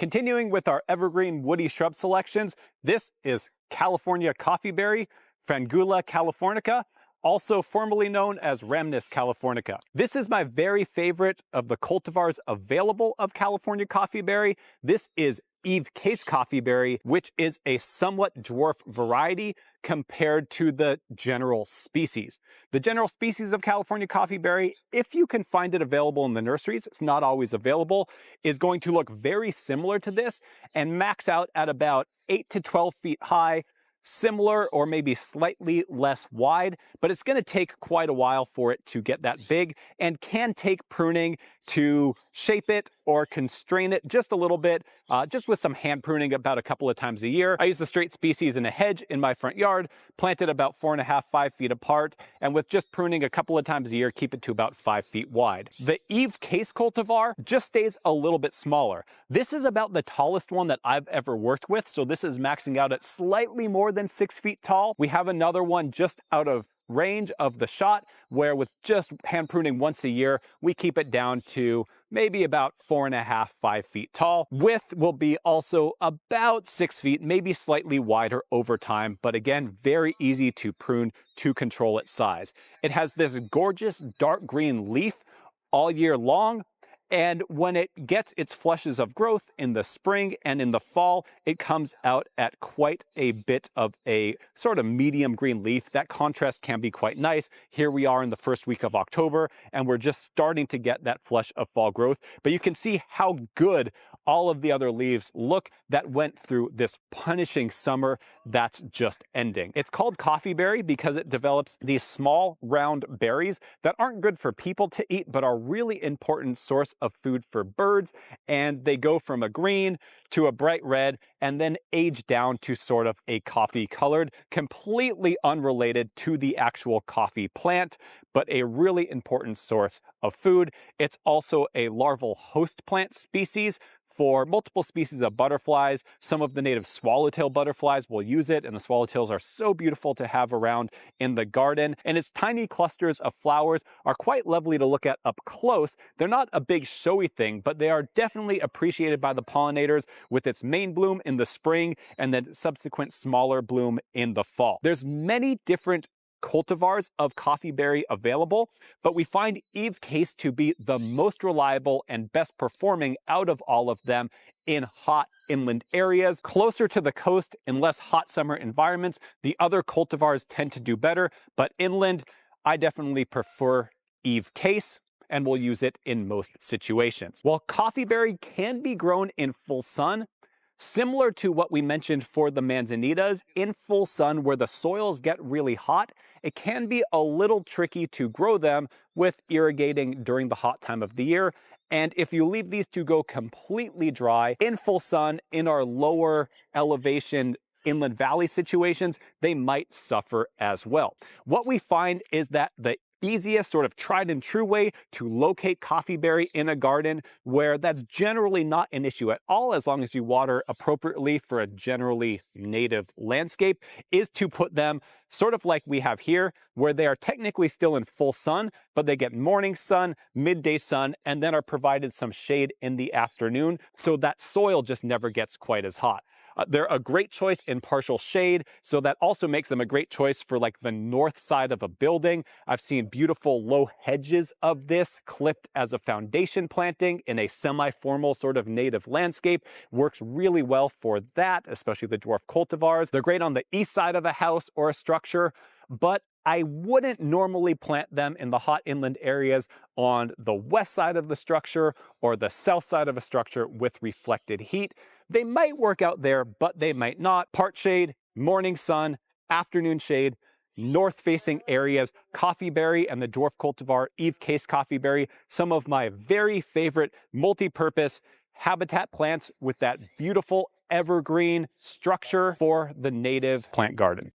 Continuing with our evergreen woody shrub selections, this is California Coffeeberry, Frangula californica, also formerly known as Rhamnus californica. This is my very favorite of the cultivars available of California Coffeeberry. This is Eve Case Coffeeberry, which is a somewhat dwarf variety compared to the general species. The general species of California Coffeeberry, if you can find it available in the nurseries, it's not always available, is going to look very similar to this and max out at about 8 to 12 feet high, similar or maybe slightly less wide, but it's going to take quite a while for it to get that big and can take pruning to shape it or constrain it just a little bit, just with some hand pruning about a couple of times a year. I use the straight species in a hedge in my front yard, planted about 4.5, 5 feet apart, and with just pruning a couple of times a year, keep it to about 5 feet wide. The Eve Case cultivar just stays a little bit smaller. This is about the tallest one that I've ever worked with, so this is maxing out at slightly more than 6 feet tall. We have another one just out of range of the shot where with just hand pruning once a year, we keep it down to maybe about 4.5, 5 feet tall. Width will be also about 6 feet, maybe slightly wider over time, but again, very easy to prune to control its size. It has this gorgeous dark green leaf all year long. And when it gets its flushes of growth in the spring and in the fall, it comes out at quite a bit of a sort of medium green leaf. That contrast can be quite nice. Here we are in the first week of October, and we're just starting to get that flush of fall growth. But you can see how good all of the other leaves look that went through this punishing summer that's just ending. It's called Coffeeberry because it develops these small round berries that aren't good for people to eat, but are really important source of food for birds, and they go from a green to a bright red and then age down to sort of a coffee colored, completely unrelated to the actual coffee plant, but a really important source of food. It's also a larval host plant species for multiple species of butterflies. Some of the native swallowtail butterflies will use it, and the swallowtails are so beautiful to have around in the garden. And its tiny clusters of flowers are quite lovely to look at up close. They're not a big showy thing, but they are definitely appreciated by the pollinators with its main bloom in the spring and then subsequent smaller bloom in the fall. There's many different cultivars of Coffeeberry available, but we find Eve Case to be the most reliable and best performing out of all of them in hot inland areas. Closer to the coast, in less hot summer environments, the other cultivars tend to do better, but inland, I definitely prefer Eve Case and will use it in most situations. While Coffeeberry can be grown in full sun, similar to what we mentioned for the manzanitas, in full sun where the soils get really hot, it can be a little tricky to grow them with irrigating during the hot time of the year. And if you leave these to go completely dry in full sun in our lower elevation inland valley situations, they might suffer as well. What we find is that the easiest sort of tried and true way to locate Coffeeberry in a garden where that's generally not an issue at all as long as you water appropriately for a generally native landscape is to put them sort of like we have here, where they are technically still in full sun, but they get morning sun, midday sun, and then are provided some shade in the afternoon so that soil just never gets quite as hot. They're a great choice in partial shade, so that also makes them a great choice for like the north side of a building. I've seen beautiful low hedges of this clipped as a foundation planting in a semi-formal sort of native landscape. Works really well for that, especially the dwarf cultivars. They're great on the east side of a house or a structure, but I wouldn't normally plant them in the hot inland areas on the west side of the structure or the south side of a structure with reflected heat. They might work out there, but they might not. Part shade, morning sun, afternoon shade, north-facing areas, Coffeeberry and the dwarf cultivar Eve Case Coffeeberry, some of my very favorite multi-purpose habitat plants with that beautiful evergreen structure for the native plant garden.